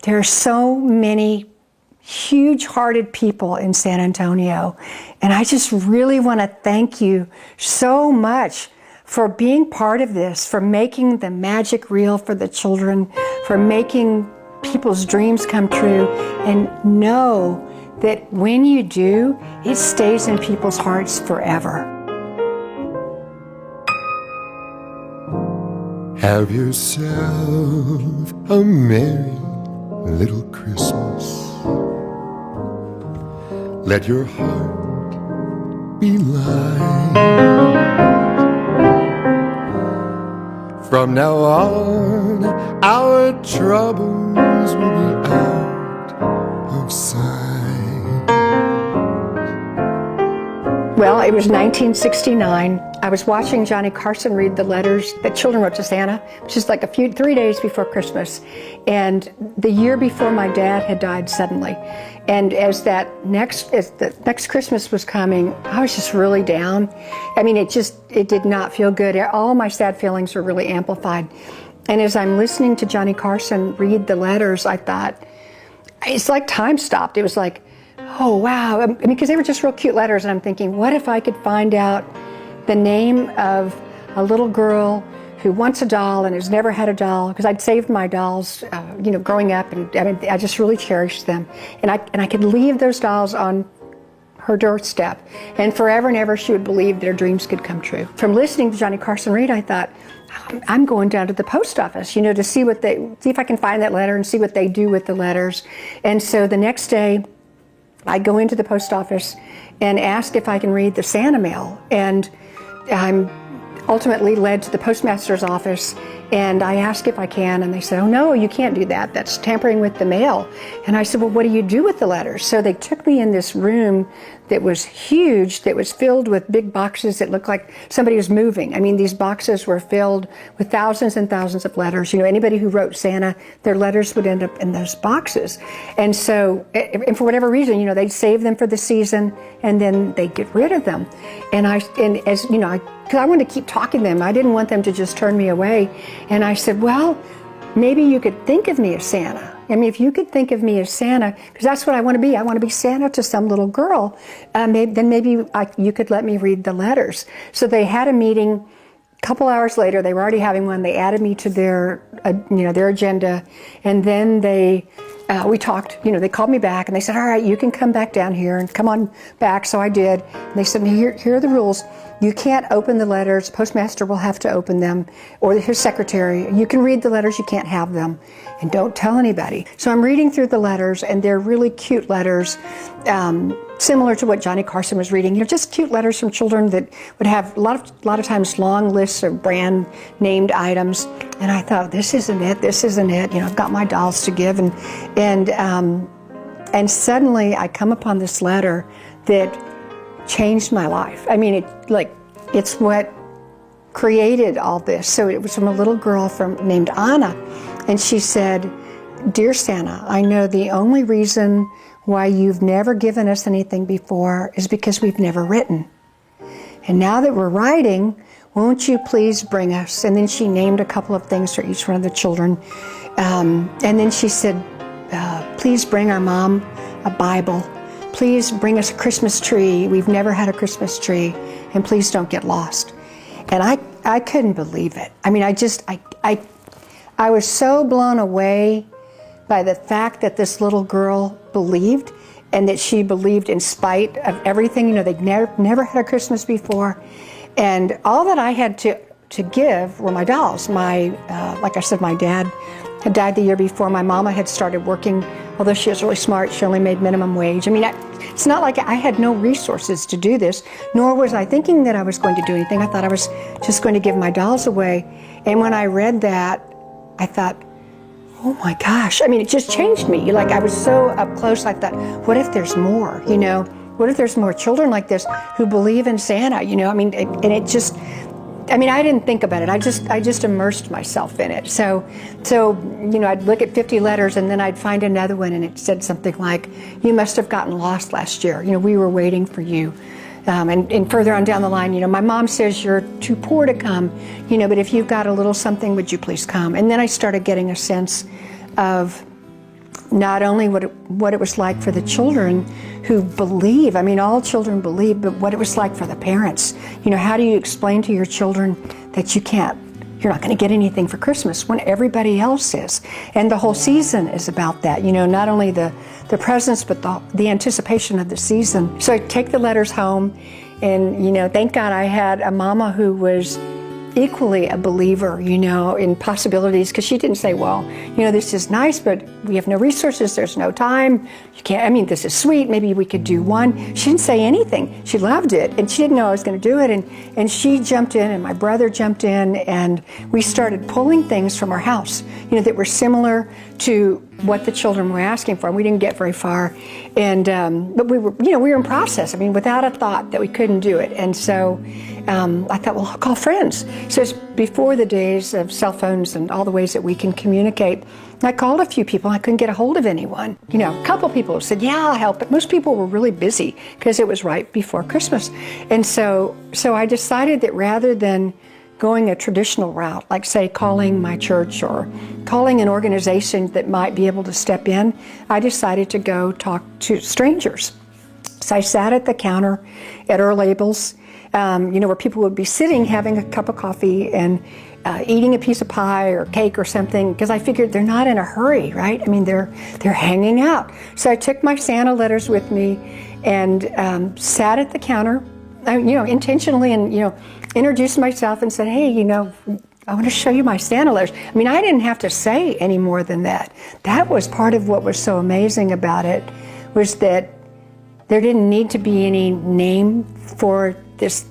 there are so many huge-hearted people in San Antonio, and I just really want to thank you so much for being part of this, for making the magic real for the children, for making people's dreams come true, and know that when you do, it stays in people's hearts forever. Have yourself a merry little Christmas. Let your heart be light. From now on, our troubles will be out of sight. Well, it was 1969. I was watching Johnny Carson read the letters that children wrote to Santa, which is like 3 days before Christmas. And the year before, my dad had died suddenly. And as the next Christmas was coming, I was just really down. I mean, it did not feel good. All my sad feelings were really amplified. And as I'm listening to Johnny Carson read the letters, I thought, it's like time stopped. It was like, oh, wow. I mean, because they were just real cute letters. And I'm thinking, what if I could find out the name of a little girl who wants a doll and has never had a doll, because I'd saved my dolls, growing up, and I mean, I just really cherished them. And I could leave those dolls on her doorstep, and forever and ever she would believe that her dreams could come true. From listening to Johnny Carson read, I thought, I'm going down to the post office, to see if I can find that letter and see what they do with the letters. And so the next day, I go into the post office and ask if I can read the Santa mail. And I'm ultimately led to the postmaster's office, and I ask if I can, and they said, oh no, you can't do that. That's tampering with the mail. And I said, well, what do you do with the letters? So they took me in this room that was huge, that was filled with big boxes that looked like somebody was moving. I mean, these boxes were filled with thousands and thousands of letters. Anybody who wrote Santa, their letters would end up in those boxes. And so, and for whatever reason, they'd save them for the season, and then they'd get rid of them. Because I wanted to keep talking to them. I didn't want them to just turn me away. And I said, well, maybe you could think of me as Santa. I mean, if you could think of me as Santa, because that's what I want to be. I want to be Santa to some little girl. Then maybe you could let me read the letters. So they had a meeting. A couple hours later, they were already having one. They added me to their agenda. And then we talked, they called me back and they said, all right, you can come back down here and come on back. So I did. And they said, here are the rules. You can't open the letters. Postmaster will have to open them, or his secretary. You can read the letters, you can't have them. And don't tell anybody. So I'm reading through the letters, and they're really cute letters, similar to what Johnny Carson was reading. Just cute letters from children that would have a lot of times long lists of brand named items. And I thought, this isn't it. I've got my dolls to give, and suddenly I come upon this letter that changed my life. I mean, it's what created all this. So it was from a little girl named Anna, and she said, "Dear Santa, I know the only reason why you've never given us anything before is because we've never written. And now that we're writing, won't you please bring us?" And then she named a couple of things for each one of the children. And then she said, "Please bring our mom a Bible. Please bring us a Christmas tree. We've never had a Christmas tree. And please don't get lost." And I couldn't believe it. I mean, I was so blown away by the fact that this little girl believed, and that she believed in spite of everything. They'd never had a Christmas before. And all that I had to give were my dolls. Like I said, my dad had died the year before. My mama had started working. Although she was really smart, she only made minimum wage. I mean, it's not like I had no resources to do this, nor was I thinking that I was going to do anything. I thought I was just going to give my dolls away. And when I read that, I thought, oh my gosh. I mean, it just changed me. I was so up close. I thought, what if there's more, What if there's more children like this who believe in Santa, I mean, and it just, I didn't think about it. I just immersed myself in it. So, I'd look at 50 letters, and then I'd find another one, and it said something like, "You must have gotten lost last year. We were waiting for you." And further on down the line, "My mom says you're too poor to come, but if you've got a little something, would you please come?" And then I started getting a sense of not only what it was like for the children who believe, I mean, all children believe, but what it was like for the parents. You know, how do you explain to your children that you're not going to get anything for Christmas when everybody else is? And the whole season is about that, you know, not only the presents, but the anticipation of the season. So I take the letters home, and, you know, thank God I had a mama who was equally a believer, you know, in possibilities, because she didn't say, well, you know, this is nice, but we have no resources, there's no time, you can't, I mean, this is sweet, maybe we could do one. She didn't say anything. She loved it, and she didn't know I was going to do it, and she jumped in, and my brother jumped in, and we started pulling things from our house, you know, that were similar to what the children were asking for. We didn't get very far, and but we were in process. I mean, without a thought that we couldn't do it. And so I thought, well, I'll call friends. So it's before the days of cell phones and all the ways that we can communicate. I called a few people. I couldn't get a hold of anyone. You know, a couple people said, yeah, I'll help, but most people were really busy because it was right before Christmas. And so I decided that rather than going a traditional route, like say calling my church or calling an organization that might be able to step in, I decided to go talk to strangers. So I sat at the counter at Earl Abel's, you know, where people would be sitting having a cup of coffee and eating a piece of pie or cake or something, because I figured they're not in a hurry, right? I mean, they're hanging out. So I took my Santa letters with me and sat at the counter, you know, intentionally, and, you know, introduced myself and said, hey, you know, I want to show you my Santa letters. I mean, I didn't have to say any more than that. That was part of what was so amazing about it, was that there didn't need to be any name for this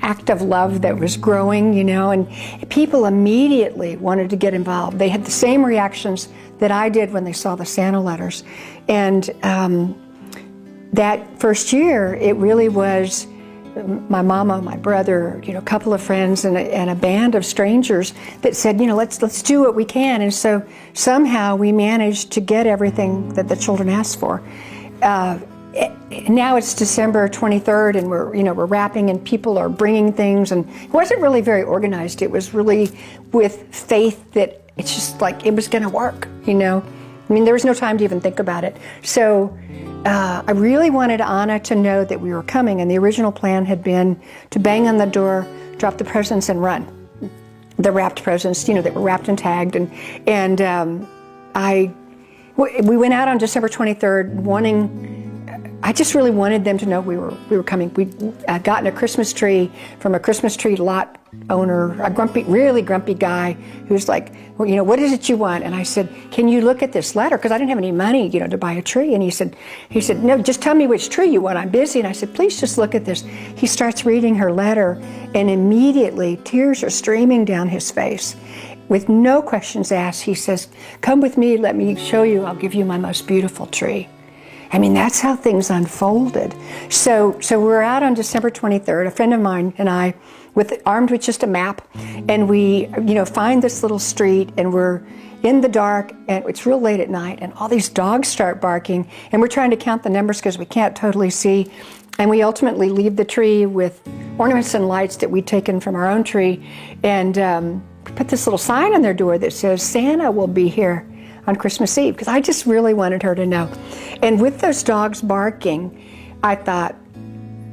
act of love that was growing, you know, and people immediately wanted to get involved. They had the same reactions that I did when they saw the Santa letters. And that first year, it really was my mama, my brother, you know, a couple of friends, and a band of strangers that said, you know, let's do what we can. And so somehow we managed to get everything that the children asked for. Now it's December 23rd, and we're wrapping, and people are bringing things, and it wasn't really very organized. It was really with faith that it's just like it was going to work, you know. I mean, there was no time to even think about it. So I really wanted Anna to know that we were coming, and the original plan had been to bang on the door, drop the presents, and run. The wrapped presents, you know, that were wrapped and tagged, and we went out on December 23rd I just really wanted them to know we were coming. We'd gotten a Christmas tree from a Christmas tree lot owner, a really grumpy guy who's like, well, you know, what is it you want? And I said, can you look at this letter? Because I didn't have any money, you know, to buy a tree. And he said, no, just tell me which tree you want. I'm busy. And I said, please just look at this. He starts reading her letter, and immediately tears are streaming down his face. With no questions asked, he says, come with me, let me show you, I'll give you my most beautiful tree. I mean, that's how things unfolded. So we're out on December 23rd, a friend of mine and I, armed with just a map, and we, you know, find this little street, and we're in the dark, and it's real late at night, and all these dogs start barking, and we're trying to count the numbers because we can't totally see, and we ultimately leave the tree with ornaments and lights that we'd taken from our own tree, and put this little sign on their door that says, Santa will be here on Christmas Eve, because I just really wanted her to know. And with those dogs barking, I thought,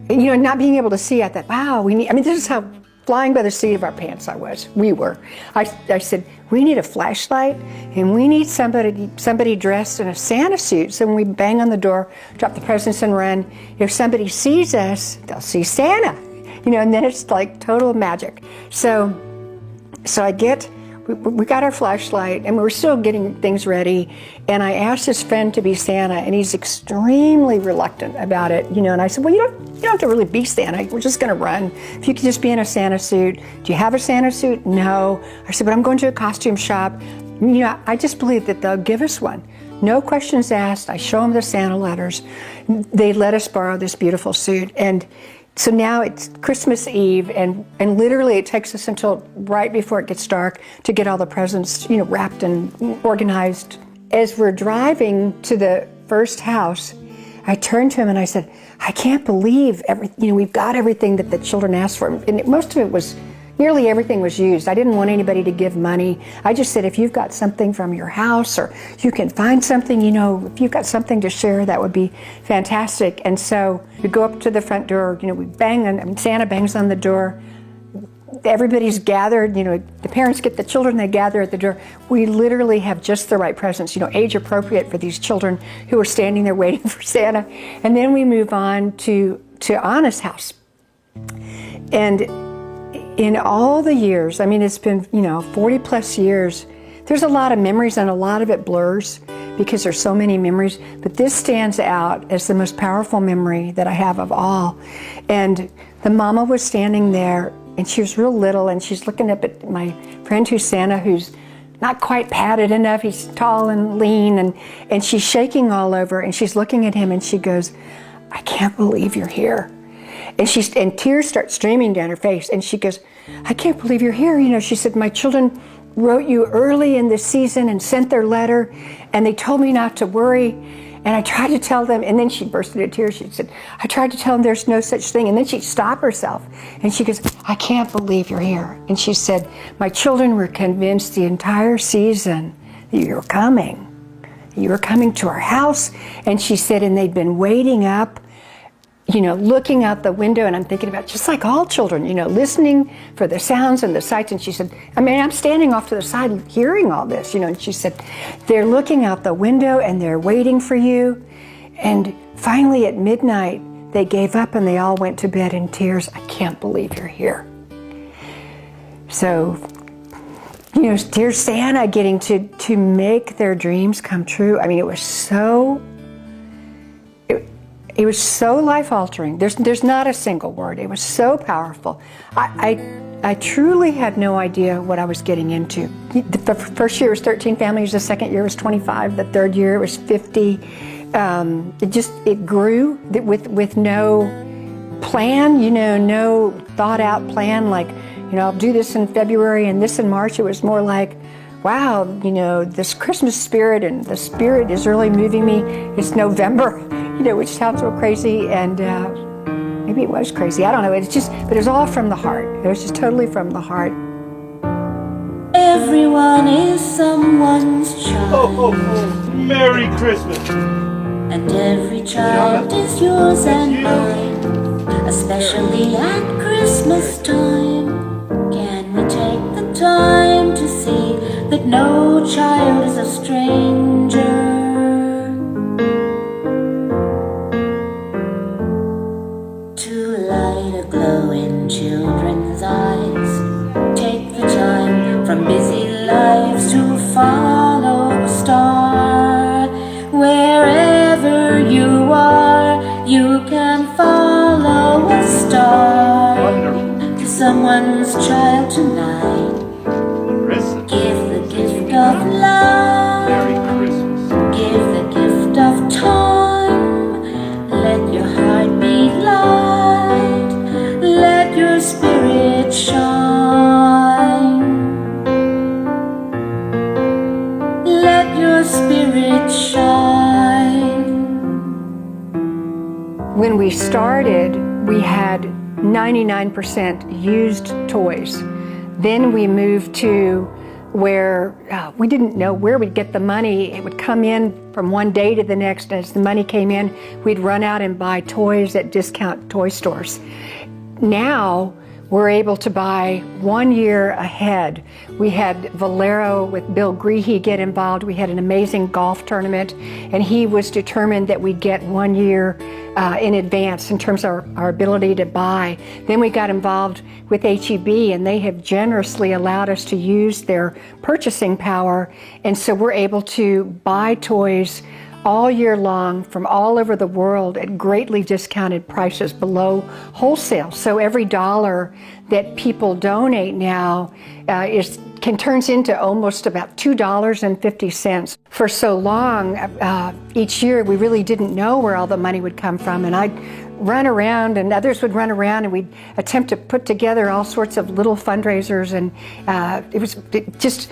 you know, not being able to see, I thought, wow, this is how flying by the seat of our pants we were. I said, we need a flashlight, and we need somebody dressed in a Santa suit, so when we bang on the door, drop the presents and run, if somebody sees us, they'll see Santa, you know, and then it's like total magic. So we got our flashlight, and we were still getting things ready, and I asked his friend to be Santa, and he's extremely reluctant about it, you know, and I said, well, you don't have to really be Santa, we're just going to run. If you could just be in a Santa suit. Do you have a Santa suit? No. I said, but I'm going to a costume shop. You know, I just believe that they'll give us one. No questions asked. I show them the Santa letters. They let us borrow this beautiful suit, and so now it's Christmas Eve, and literally it takes us until right before it gets dark to get all the presents, you know, wrapped and organized. As we're driving to the first house, I turned to him and I said, I can't believe we've got everything that the children asked for. And most of it was, nearly everything was used. I didn't want anybody to give money. I just said, if you've got something from your house or you can find something, you know, if you've got something to share, that would be fantastic. And so we go up to the front door, you know, we bang on, I mean, Santa bangs on the door. Everybody's gathered, you know, the parents get the children, they gather at the door. We literally have just the right presents, you know, age appropriate for these children who are standing there waiting for Santa. And then we move on to Anna's house. And in all the years, I mean, it's been, you know, 40 plus years, there's a lot of memories and a lot of it blurs because there's so many memories, but this stands out as the most powerful memory that I have of all. And the mama was standing there and she was real little and she's looking up at my friend who's Santa, who's not quite padded enough. He's tall and lean and she's shaking all over and she's looking at him and she goes, I can't believe you're here. And tears start streaming down her face and she goes, I can't believe you're here. You know, she said, my children wrote you early in the season and sent their letter and they told me not to worry. And I tried to tell them, and then she burst into tears. She said, I tried to tell them there's no such thing. And then she'd stop herself. And she goes, I can't believe you're here. And she said, my children were convinced the entire season that you were coming. You were coming to our house. And she said, and they'd been waiting up, you know, looking out the window, and I'm thinking about just like all children, you know, listening for the sounds and the sights. And she said, I mean, I'm standing off to the side hearing all this, you know, and she said, they're looking out the window and they're waiting for you. And finally at midnight, they gave up and they all went to bed in tears. I can't believe you're here. So, you know, dear Santa getting to make their dreams come true. I mean, it was so life-altering. There's not a single word. It was so powerful. I truly had no idea what I was getting into. The first year was 13 families, the second year was 25, the third year it was 50. It grew with no plan, you know, no thought-out plan like, you know, I'll do this in February and this in March. It was more like, wow, you know, this Christmas spirit and the spirit is really moving me. It's November, you know, which sounds so crazy, and maybe it was crazy. I don't know. It's just, but it was all from the heart. It was just totally from the heart. Everyone is someone's child. Oh, Merry Christmas. And every child is yours and mine, especially at Christmas time. Can we take the time to see that no child is a stranger? To light a glow in children's eyes, take the time from busy lives to follow a star. Wherever you are, you can follow a star. To someone's child tonight, give the gift of love. Merry Christmas. Give the gift of time. Let your heart be light. Let your spirit shine. Let your spirit shine. When we started, we had 99% used toys. Then we moved to where we didn't know where we'd get the money. It would come in from one day to the next, and as the money came in, we'd run out and buy toys at discount toy stores. Now, we're able to buy 1 year ahead. We had Valero with Bill Greehey get involved. We had an amazing golf tournament, and he was determined that we get 1 year in advance in terms of our ability to buy. Then we got involved with HEB, and they have generously allowed us to use their purchasing power, and so we're able to buy toys all year long from all over the world at greatly discounted prices below wholesale. So every dollar that people donate now turns into almost about $2.50. For so long, each year we really didn't know where all the money would come from, and run around, and others would run around, and we'd attempt to put together all sorts of little fundraisers, and it was just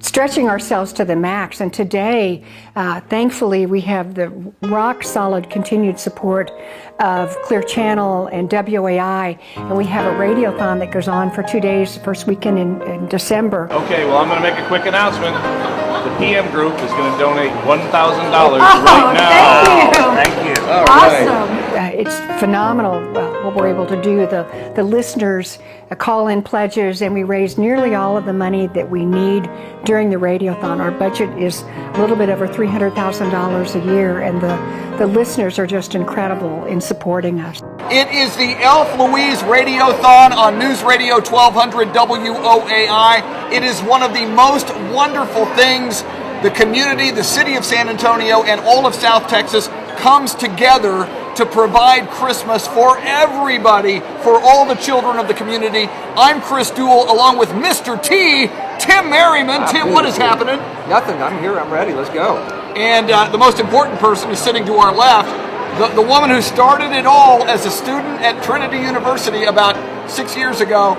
stretching ourselves to the max. And today, thankfully, we have the rock solid continued support of Clear Channel and WAI, and we have a radiothon that goes on for 2 days, the first weekend in December. Okay, well, I'm going to make a quick announcement. The PM group is going to donate $1,000 right now. Thank you. All Awesome. It's phenomenal what we're able to do. The listeners call in pledges, and we raise nearly all of the money that we need during the radiothon. Our budget is a little bit over $300,000 a year, and the listeners are just incredible in supporting us. It is the Elf Louise Radiothon on News Radio 1200 WOAI. It is one of the most wonderful things. The community, the city of San Antonio, and all of South Texas comes together to provide Christmas for everybody, for all the children of the community. I'm Chris Duell, along with Mr. T, Tim Merriman. Tim, what is happening? Nothing. I'm here. I'm ready. Let's go. And the most important person is sitting to our left, the woman who started it all as a student at Trinity University about 6 years ago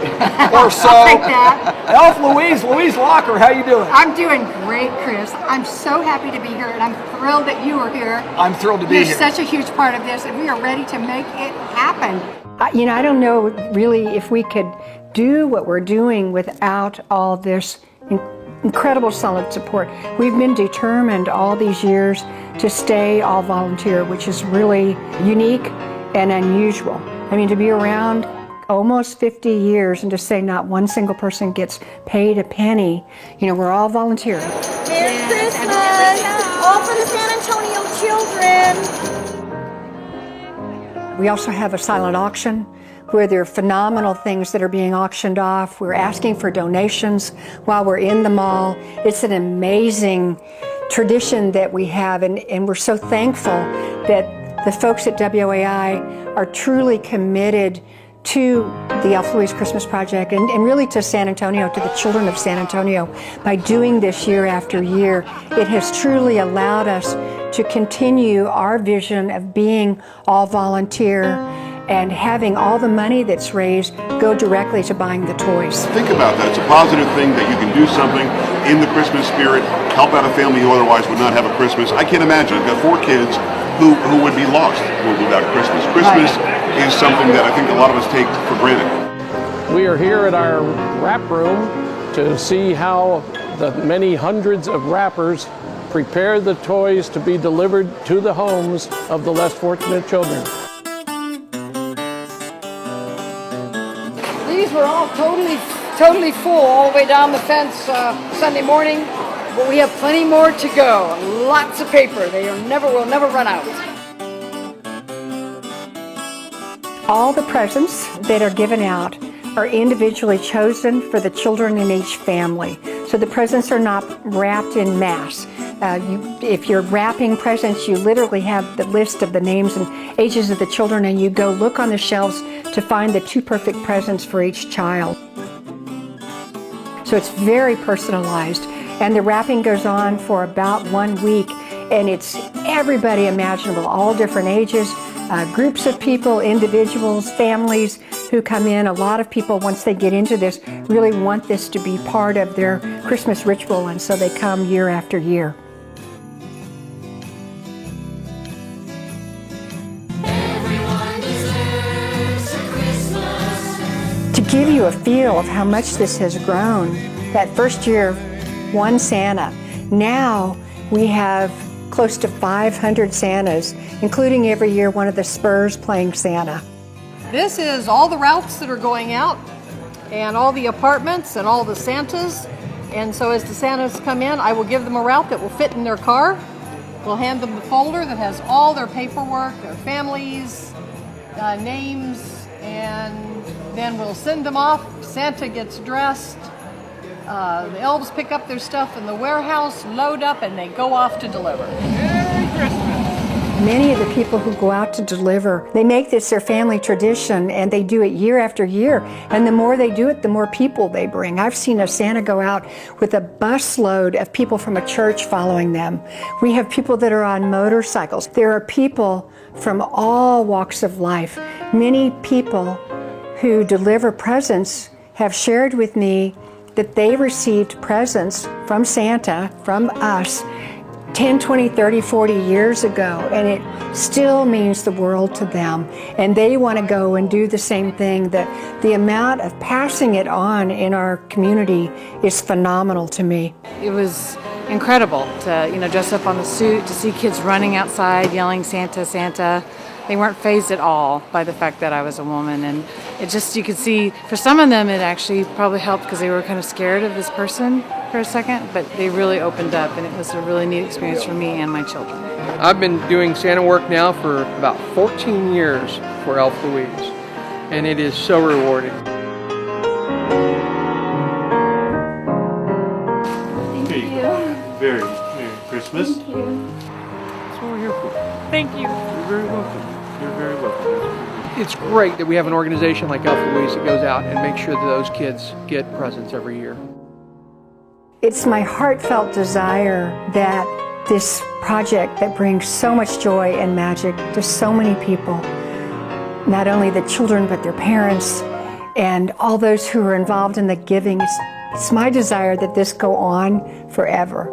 or so. I'll take that. Elf Louise Locker, how you doing? I'm doing great, Chris. I'm so happy to be here, and I'm thrilled that you are here. I'm thrilled to be You're here. such a huge part of this, and we are ready to make it happen. I don't know really if we could do what we're doing without all this incredible solid support. We've been determined all these years to stay all volunteer, which is really unique and unusual. I mean, to be around almost 50 years and to say not one single person gets paid a penny, we're all volunteer. Merry Christmas! All for the San Antonio children! We also have a silent auction where there are phenomenal things that are being auctioned off. We're asking for donations while we're in the mall. It's an amazing tradition that we have, and we're so thankful that the folks at WAI are truly committed to the Elf Louise Christmas Project and really to San Antonio, to the children of San Antonio. By doing this year after year, it has truly allowed us to continue our vision of being all volunteer and having all the money that's raised go directly to buying the toys. Think about that. It's a positive thing that you can do something in the Christmas spirit, help out a family who otherwise would not have a Christmas. I can't imagine. I've got 4 kids who would be lost without Christmas. Christmas is something that I think a lot of us take for granted. We are here at our wrap room to see how the many hundreds of wrappers prepare the toys to be delivered to the homes of the less fortunate children. These were all totally full all the way down the fence Sunday morning, but we have plenty more to go. Lots of paper. They will never run out. All the presents that are given out are individually chosen for the children in each family. So the presents are not wrapped in mass. If you're wrapping presents, you literally have the list of the names and ages of the children, and you go look on the shelves to find the 2 perfect presents for each child. So it's very personalized, and the wrapping goes on for about 1 week, and it's everybody imaginable, all different ages, groups of people, individuals, families who come in. A lot of people, once they get into this, really want this to be part of their Christmas ritual, and so they come year after year. To give you a feel of how much this has grown, that first year, 1 Santa, now we have close to 500 Santas, including every year one of the Spurs playing Santa. This is all the routes that are going out, and all the apartments and all the Santas. And so as the Santas come in, I will give them a route that will fit in their car. We'll hand them the folder that has all their paperwork, their families, names, and then we'll send them off. Santa gets dressed. The elves pick up their stuff in the warehouse, load up, and they go off to deliver. Merry Christmas! Many of the people who go out to deliver, they make this their family tradition, and they do it year after year. And the more they do it, the more people they bring. I've seen a Santa go out with a busload of people from a church following them. We have people that are on motorcycles. There are people from all walks of life. Many people who deliver presents have shared with me that they received presents from Santa, from us, 10, 20, 30, 40 years ago, and it still means the world to them. And they want to go and do the same thing. The amount of passing it on in our community is phenomenal to me. It was incredible to, dress up on the suit, to see kids running outside yelling Santa, Santa. They weren't fazed at all by the fact that I was a woman, and it just, you could see, for some of them it actually probably helped because they were kind of scared of this person for a second, but they really opened up, and it was a really neat experience for me and my children. I've been doing Santa work now for about 14 years for Elf Louise, and it is so rewarding. Thank you. Merry Christmas. Thank you. That's what we're here for. Thank you. You're very welcome. You're very welcome. It's great that we have an organization like Elf Louise that goes out and makes sure that those kids get presents every year. It's my heartfelt desire that this project that brings so much joy and magic to so many people, not only the children but their parents and all those who are involved in the giving, it's my desire that this go on forever.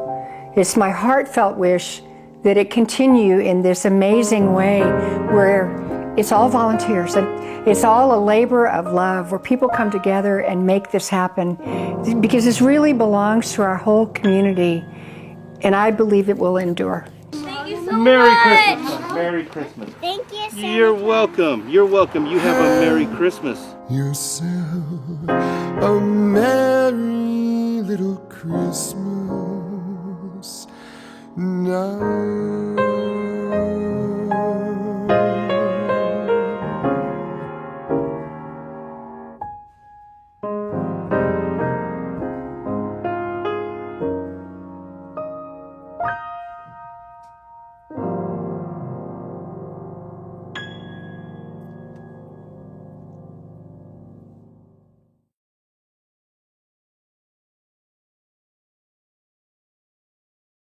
It's my heartfelt wish that it continue in this amazing way where it's all volunteers and it's all a labor of love where people come together and make this happen, because this really belongs to our whole community, and I believe it will endure. Thank you so Merry much. Christmas. Merry Christmas. Thank you, Santa. You're welcome. You're welcome. You have a Merry Christmas. Yourself a merry little Christmas now.